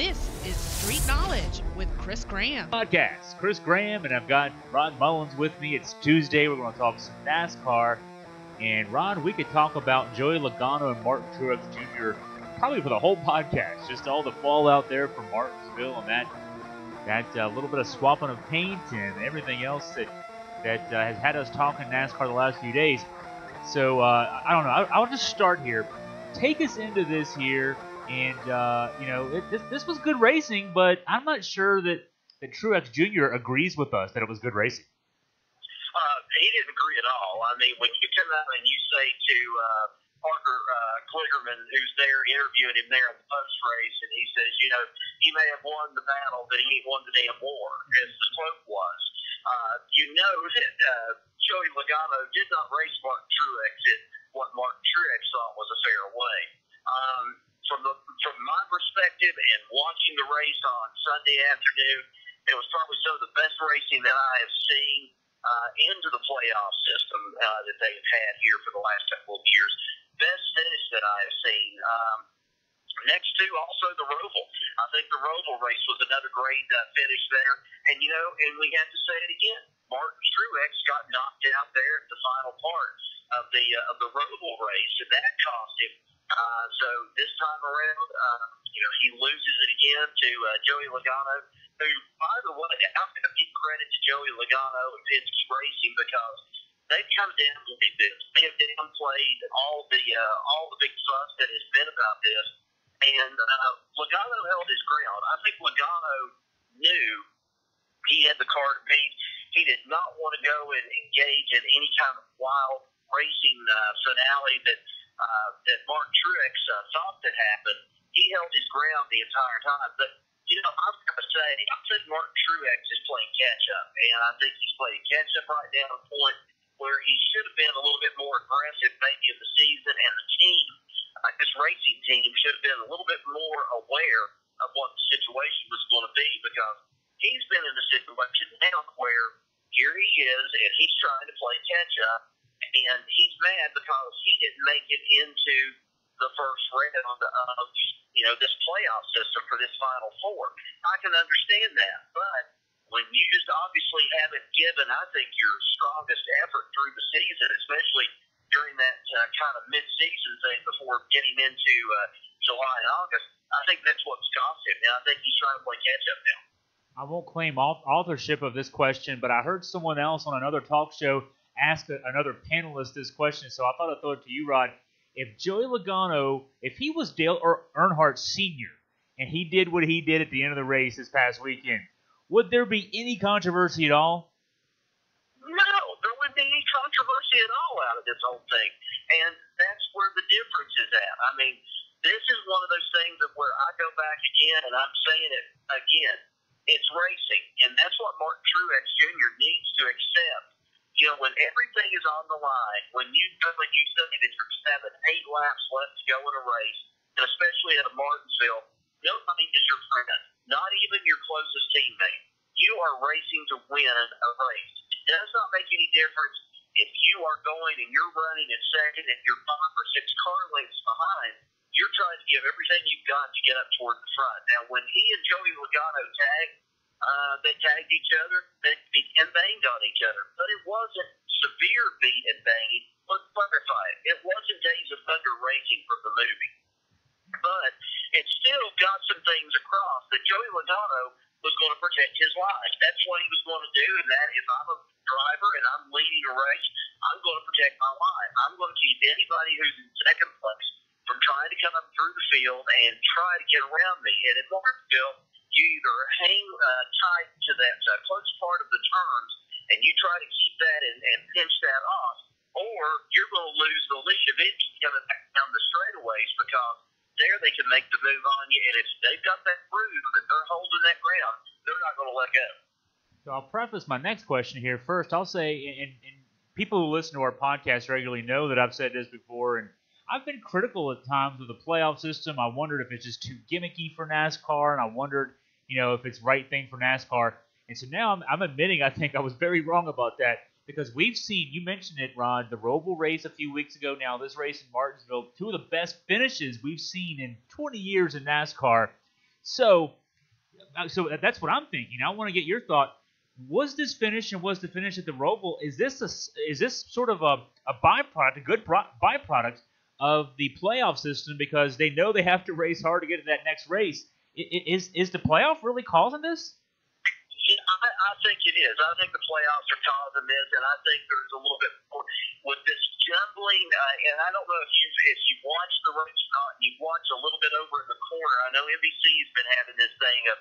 This is Street Knowledge with Chris Graham. Podcast. Chris Graham, and I've got Rod Mullins with me. It's Tuesday. We're going to talk some NASCAR. And Rod, we could talk about Joey Logano and Martin Truex Jr. probably for the whole podcast. Just all the fallout there from Martinsville and that little bit of swapping of paint and everything else that has had us talking NASCAR the last few days. So I don't know. I'll just start here. Take us into this here. And, this was good racing, but I'm not sure that Truex Jr. agrees with us that it was good racing. He didn't agree at all. I mean, when you come out and you say to Parker Kligerman, who's there interviewing him there in the post-race, and he says, he may have won the battle, but he ain't won the damn war, as the quote was. That Joey Logano did not race Martin Truex in what Martin Truex thought was a fair way. From my perspective and watching the race on Sunday afternoon, it was probably some of the best racing that I have seen into the playoff system that they have had here for the last couple of years. Best finish that I have seen. Next to also the Roval. I think the Roval race was another great finish there. And we have to say it again. Martin Truex got knocked out there at the final part of the Roval race, and that cost him. So this time around, he loses it again to Joey Logano, who, by the way, I have to give credit to Joey Logano and Penske Racing because they've kind of downplayed this. They have downplayed all the big fuss that has been about this, and Logano held his ground. I think Logano knew he had the car to beat. He did not want to go and engage in any kind of wild racing finale that Martin Truex thought that happened. He held his ground the entire time. But, I've got to say, I think Martin Truex is playing catch-up, and I think he's playing catch-up right down to the point where he should have been a little bit more aggressive maybe in the season, and the team, this racing team, should have been a little bit more aware of what the situation was going to be because he's been in a situation now where here he is, and he's trying to play catch-up. And he's mad because he didn't make it into the first round of, this playoff system for this Final Four. I can understand that. But when you just obviously haven't given, I think, your strongest effort through the season, especially during that kind of mid-season thing before getting into July and August, I think that's what's cost him. And I think he's trying to play catch-up now. I won't claim authorship of this question, but I heard someone else on another talk show ask another panelist this question, so I thought I'd throw it to you, Rod. If Joey Logano, if he was Dale Earnhardt Sr., and he did what he did at the end of the race this past weekend, would there be any controversy at all? No, there wouldn't be any controversy at all out of this whole thing. And that's where the difference is at. I mean, this is one of those things that where I go back again, and I'm saying it again, it's racing. And that's what Martin Truex Jr. needs to accept. When everything is on the line, when you say that you're 7, 8 laps left to go in a race, and especially at a Martinsville, nobody is your friend, not even your closest teammate. You are racing to win a race. It does not make any difference if you are going and you're running in second and you're 5 or 6 car lengths behind. You're trying to give everything you've got to get up toward the front. Now, when he and Joey Logano they tagged each other, they beat and banged on each other. But it wasn't severe beat and banging. Let's clarify it. It wasn't Days of Thunder racing from the movie. But it still got some things across that Joey Logano was going to protect his life. That's what he was going to do, and that if I'm a driver and I'm leading a race, I'm going to protect my life. I'm going to keep anybody who's in second place from trying to come up through the field and try to get around me. And in Martinsville, you either hang tight to that close part of the turns and you try to keep that and pinch that off, or you're going to lose the lead of it coming back down the straightaways because there they can make the move on you, and if they've got that groove and they're holding that ground, they're not going to let go. So I'll preface my next question here. First, I'll say, and people who listen to our podcast regularly know that I've said this before, and I've been critical at times of the playoff system. I wondered if it's just too gimmicky for NASCAR, and I wondered if it's the right thing for NASCAR. And so now I'm admitting I think I was very wrong about that because we've seen, you mentioned it, Rod, the Roval race a few weeks ago, now this race in Martinsville, two of the best finishes we've seen in 20 years in NASCAR. So that's what I'm thinking. I want to get your thought. Was this finish and was the finish at the Roval? Is this sort of a byproduct, a good byproduct of the playoff system because they know they have to race hard to get to that next race? Is the playoff really causing this? Yeah, I think it is. I think the playoffs are causing this, and I think there's a little bit more with this jumbling. And I don't know if you watch the race or not, and you watch a little bit over in the corner. I know NBC's been having this thing of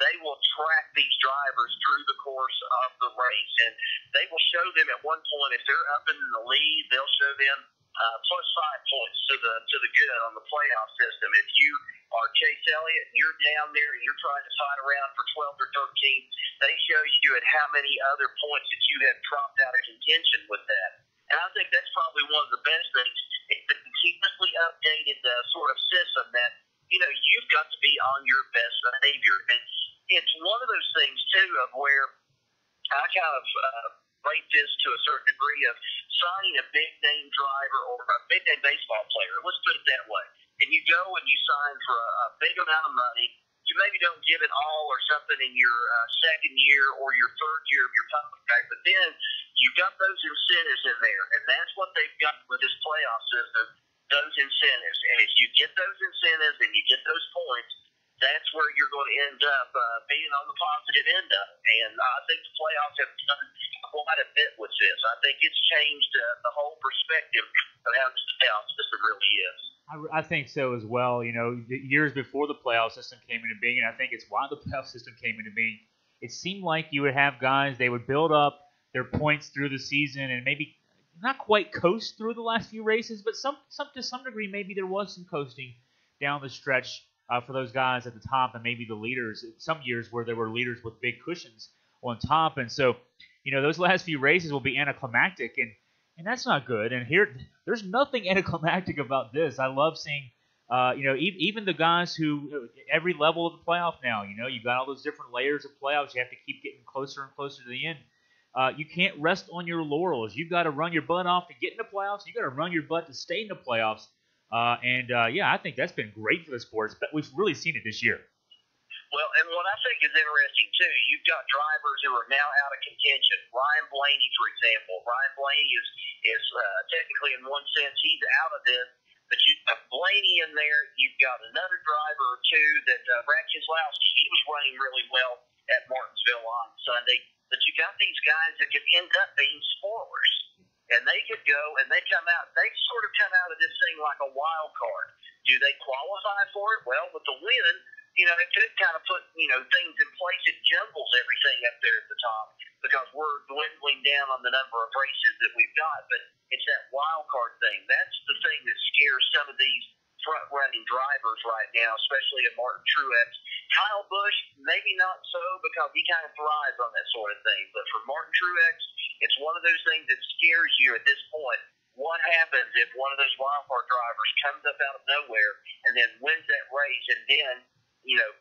they will track these drivers through the course of the race, and they will show them at one point if they're up in the lead, they'll show them plus 5 points to the good on the playoff system. If you are Chase Elliott and you're down there and you're trying to fight around for 12th or 13th, they show you at how many other points that you have dropped out of contention with that. And I think that's probably one of the best things. It's the continuously updated sort of system that, you've got to be on your best behavior. And it's one of those things, too, of where I kind of rate this to a certain degree of signing a big-name driver or a big-name baseball player. Let's put it that way. And you go and you sign for a big amount of money. You maybe don't give it all or something in your second year or your third year of your contract, but then you've got those incentives in there, and that's what they've got with this playoff system, those incentives. And if you get those incentives and you get those points, that's where you're going to end up being on the positive end of it. And I think the playoffs have done quite a bit with this. I think it's changed the whole perspective of how the playoff system really is. I think so as well. Years before the playoff system came into being, and I think it's why the playoff system came into being, it seemed like you would have guys, they would build up their points through the season and maybe not quite coast through the last few races, but to some degree maybe there was some coasting down the stretch for those guys at the top and maybe the leaders. Some years where there were leaders with big cushions on top, and so those last few races will be anticlimactic, and that's not good. And here, there's nothing anticlimactic about this. I love seeing, even the guys who, every level of the playoff now, you've got all those different layers of playoffs. You have to keep getting closer and closer to the end. You can't rest on your laurels. You've got to run your butt off to get in the playoffs. You've got to run your butt to stay in the playoffs. I think that's been great for the sports, but we've really seen it this year. Well, and what I think is interesting, too, you've got drivers who are now out of contention. Ryan Blaney, for example. Ryan Blaney is technically, in one sense, he's out of this. But you've got Blaney in there. You've got another driver or two that Brad Keselowski, he was running really well at Martinsville on Sunday. But you got these guys that could end up being spoilers. And they could go and they come out. They sort of come out of this thing like a wild card. Do they qualify for it? Well, with the win, it could kind of put, things in place. It jumbles everything up there at the top because we're dwindling down on the number of races that we've got. But it's that wild card thing. That's the thing that scares some of these front-running drivers right now, especially at Martin Truex. Kyle Busch, maybe not so because he kind of thrives on that sort of thing. But for Martin Truex, it's one of those things that scares you at this point. What happens if one of those wildcard drivers comes up out of nowhere and then wins that race and then,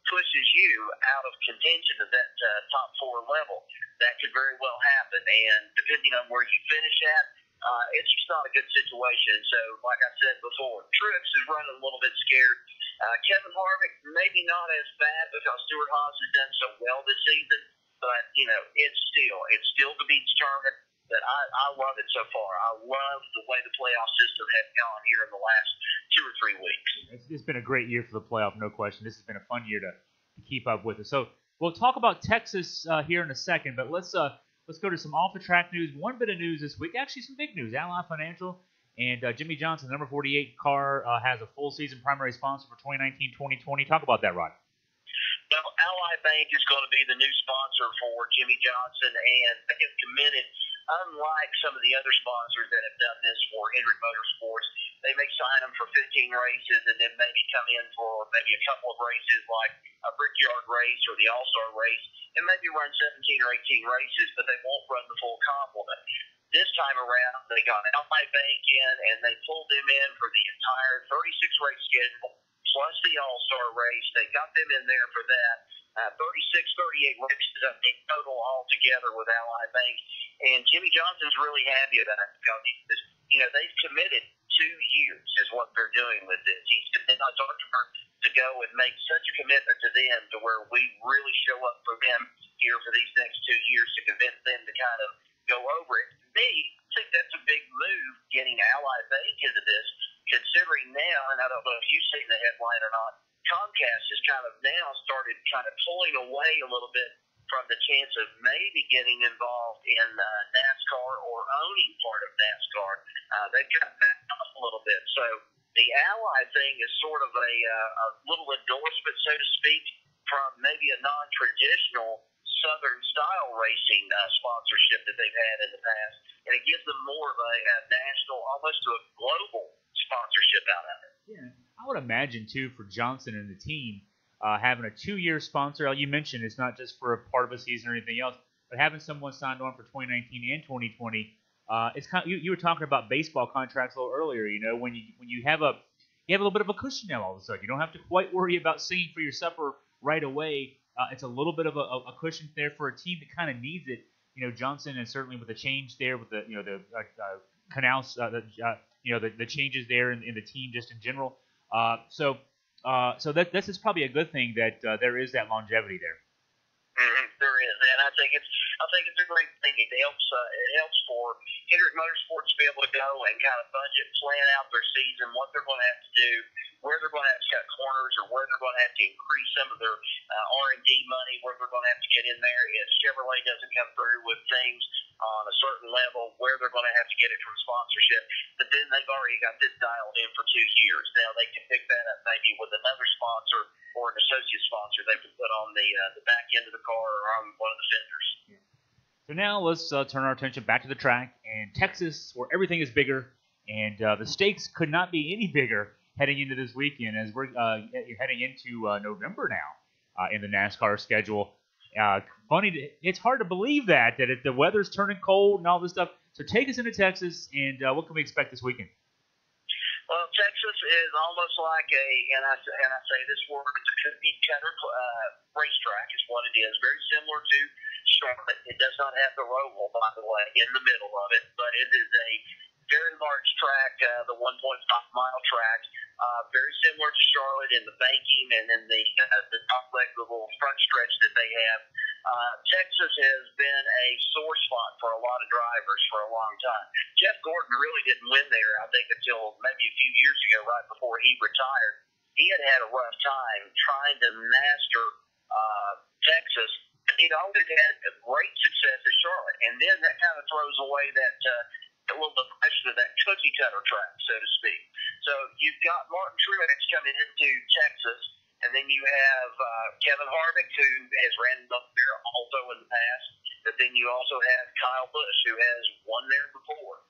pushes you out of contention at that top four level? That could very well happen. And depending on where you finish at, it's just not a good situation. So, like I said before, Truex is running a little bit scared. Kevin Harvick, maybe not as bad because Stewart Haas has done so well this season, but, it's still to be determined. But I love it so far. I love the way the playoff system has gone here in the last 2 or 3 weeks. It's been a great year for the playoff, no question. This has been a fun year to keep up with it. So we'll talk about Texas here in a second, but let's go to some off-the-track news. One bit of news this week, actually some big news. Ally Financial and Jimmy Johnson, number 48 car, has a full-season primary sponsor for 2019-2020. Talk about that, Rod. Well, Ally Bank is going to be the new sponsor for Jimmy Johnson, and they have committed, unlike some of the other sponsors that have done this for Hendrick Motorsports, they may sign them for 15 races and then maybe come in for maybe a couple of races like a Brickyard race or the All-Star race and maybe run 17 or 18 races, but they won't run the full complement. This time around, they got Ally Bank in, and they pulled them in for the entire 36-race schedule, plus the All-Star race. They got them in there for that. 38 races up in total altogether with Ally Bank. And Jimmy Johnson's really happy about it because they've committed years is what they're doing with this. He said, then I talked to her to go and make such a commitment to them to where we really show up for them here for these next 2 years to convince them to kind of go over it. To me, I think that's a big move, getting Ally Bank into this, considering now, and I don't know if you've seen the headline or not, Comcast has kind of now started kind of pulling away a little bit from the chance of maybe getting involved in NASCAR or owning part of NASCAR. They've cut back off a little bit. So the Ally thing is sort of a little endorsement, so to speak, from maybe a non-traditional Southern-style racing sponsorship that they've had in the past. And it gives them more of a national, almost to a global sponsorship out of it. Yeah, I would imagine, too, for Johnson and the team, having a 2-year sponsor, you mentioned it's not just for a part of a season or anything else, but having someone signed on for 2019 and 2020, it's kind of, you were talking about baseball contracts a little earlier. You know, when you have a little bit of a cushion now all of a sudden. You don't have to quite worry about singing for your supper right away. It's a little bit of a cushion there for a team that kind of needs it. You know, Johnson, and certainly with the change there, with the canals, the changes there in the team just in general. So this is probably a good thing that there is that longevity there. There is, and I think it's a great thing. It helps for Hendrick Motorsports to be able to go and kind of budget, plan out their season, what they're going to have to do, where they're going to have to cut corners, or where they're going to have to increase some of their R&D money, where they're going to have to get in there if Chevrolet doesn't come through with things on a certain level, where they're going to have to get it from sponsorship. But then they've already got this dialed in for 2 years. Now they can pick that up maybe with another sponsor or an associate sponsor they can put on the back end of the car or on one of the fenders. Yeah. So now let's turn our attention back to the track and Texas, where everything is bigger, and the stakes could not be any bigger heading into this weekend as we're heading into November now in the NASCAR schedule. It's hard to believe that the weather's turning cold and all this stuff. So take us into Texas, and what can we expect this weekend? Well, Texas is almost like and I say this word, it's a cookie-cutter racetrack is what it is. Very similar to Charlotte. It does not have the roval, by the way, in the middle of it, but it is a very large track, the 1.5-mile track, very similar to Charlotte in the banking and in the top leg, the little front stretch that they have. Texas has been a sore spot for a lot of drivers for a long time. Jeff Gordon really didn't win there, I think, until maybe a few years ago, right before he retired. He had a rough time trying to master Texas. He'd always had a great success at Charlotte, and then that kind of throws away that a little bit of pressure of that cookie-cutter track, so to speak. So you've got Martin Truex coming into Texas, and then you have Kevin Harvick, who has ran up there also in the past. But then you also have Kyle Busch, who has won there before.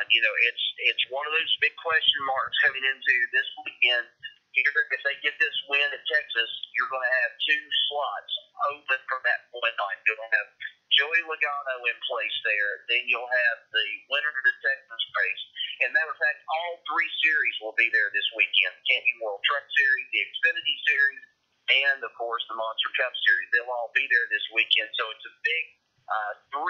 It's one of those big question marks coming into this weekend. If they get this win in Texas, you're going to have 2 slots open from that point on. You'll have Joey Logano in place there. Then you'll have the winner of the Texas race. And matter of fact, all 3 series will be there this weekend. The Camping World Truck Series, the Xfinity Series, and, of course, the Monster Cup Series. They'll all be there this weekend. So it's a big 3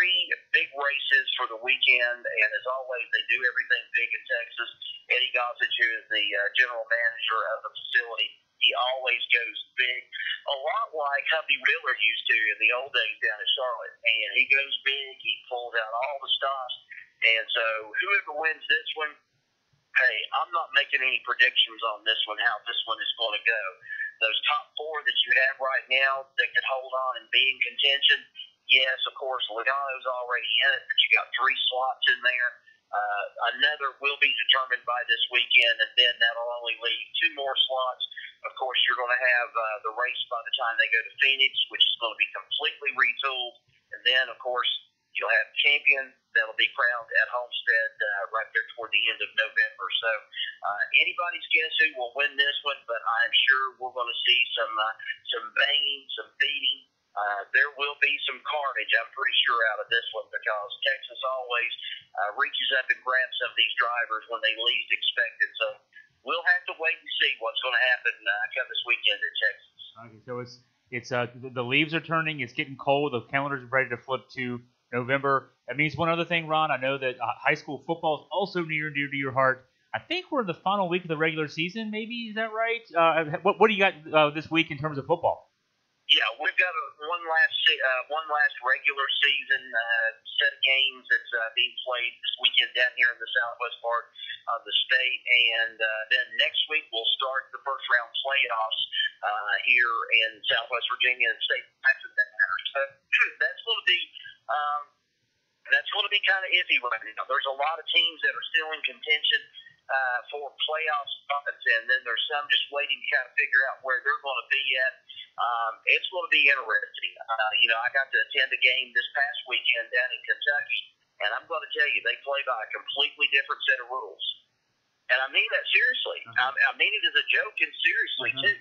big races for the weekend. And as always, they do everything big in Texas. Eddie Gossage, who is the general manager of the facility, he always goes big, a lot like Humpy Wheeler used to in the old days down in Charlotte. And he goes big, he pulls out all the stops. And so whoever wins this one, hey, I'm not making any predictions on this one, how this one is going to go. Those top 4 that you have right now that can hold on and be in contention, yes, of course, Logano's already in it, but you got 3 slots in there. Another will be determined by this weekend, and then that'll only leave 2 more slots. Of course, you're going to have the race by the time they go to Phoenix, which is going to be completely retooled. And then, of course, you'll have champion that'll be crowned at Homestead right there toward the end of November. So anybody's guess who will win this one, but I'm sure we're going to see some banging, some beating. There will be some carnage, I'm pretty sure, out of this one, because Texas always reaches up and grabs some of these drivers when they least expect it. So we'll have to wait and see what's going to happen come this weekend in Texas. Okay, so it's the leaves are turning. It's getting cold. The calendar's ready to flip to November. That means one other thing, Ron. I know that high school football is also near and dear to your heart. I think we're in the final week of the regular season, maybe. Is that right? What do you got this week in terms of football? Yeah, we've got one last regular season set of games that's being played this weekend down here in the southwest part of the state, and then next week we'll start the first round playoffs here in Southwest Virginia and state Texas. So that's going to be kind of iffy right now. There's a lot of teams that are still in contention for playoff spots, and then there's some just waiting to kind of figure out where they're going to be at. It's going to be interesting. I got to attend a game this past weekend down in Kentucky, and I'm going to tell you, they play by a completely different set of rules. And I mean that seriously. I mean it as a joke and seriously, too,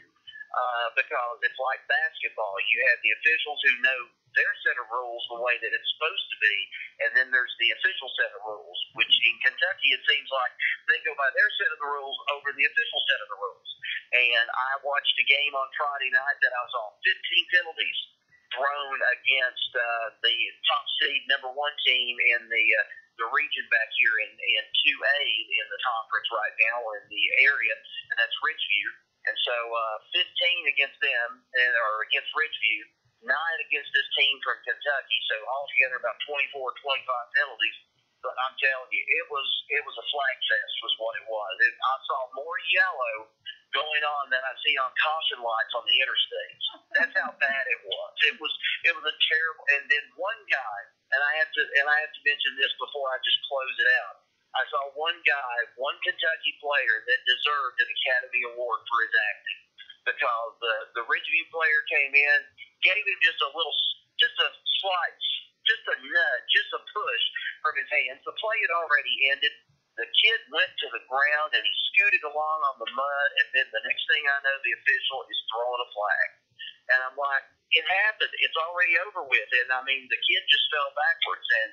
because it's like basketball. You have the officials who know their set of rules the way that it's supposed to be, and then there's the official set of rules, which in Kentucky it seems like they go by their set of the rules over the official set of the rules. And I watched a game on Friday night that I was on 15 penalties thrown against the top seed number 1 team in the region back here in 2A in the conference right now, or in the area, and that's Ridgeview. And so 15 against them, or against Ridgeview, 9 against this team from Kentucky. So altogether about 24, 25 penalties. But I'm telling you, it was a flag fest was what it was. I saw more yellow going on than I see on caution lights on the interstates. That's how bad it was. It was a terrible. And then one guy, and I have to mention this before I just close it out. I saw one guy, one Kentucky player that deserved an Academy Award for his acting, because the Ridgeview player came in, gave him just a slight, just a nudge, just a push from his hands. The play had already ended. The kid went to the ground and he scooted along on the mud, and then the next thing I know, the official is throwing a flag. And I'm like, it happened. It's already over with. And I mean, the kid just fell backwards, and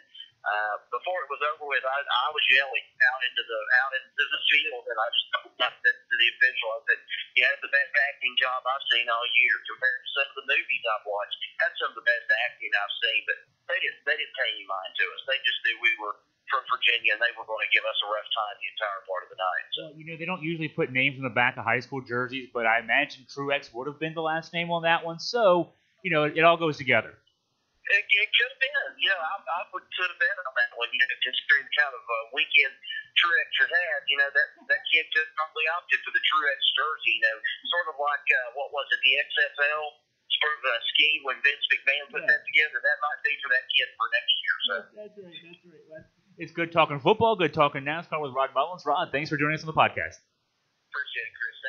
before it was over with, I was yelling out into the field, and I just told to the official, I said, "Yeah, it's the best acting job I've seen all year compared to some of the movies I've watched. That's some of the best acting I've seen." But they didn't pay any mind to us. They just knew we were from Virginia, and they were going to give us a rough time the entire part of the night. So, they don't usually put names on the back of high school jerseys, but I imagine Truex would have been the last name on that one. So, it all goes together. It could have been. I could have been on that one. Considering the kind of weekend Truex has had, that kid just probably opted for the Truex jersey. Sort of like what was it, the XFL sort of scheme when Vince McMahon put that together. That might be for that kid for next year. So that's right. It's good talking football. Good talking NASCAR with Rod Mullins. Rod, thanks for joining us on the podcast. Appreciate it, Chris.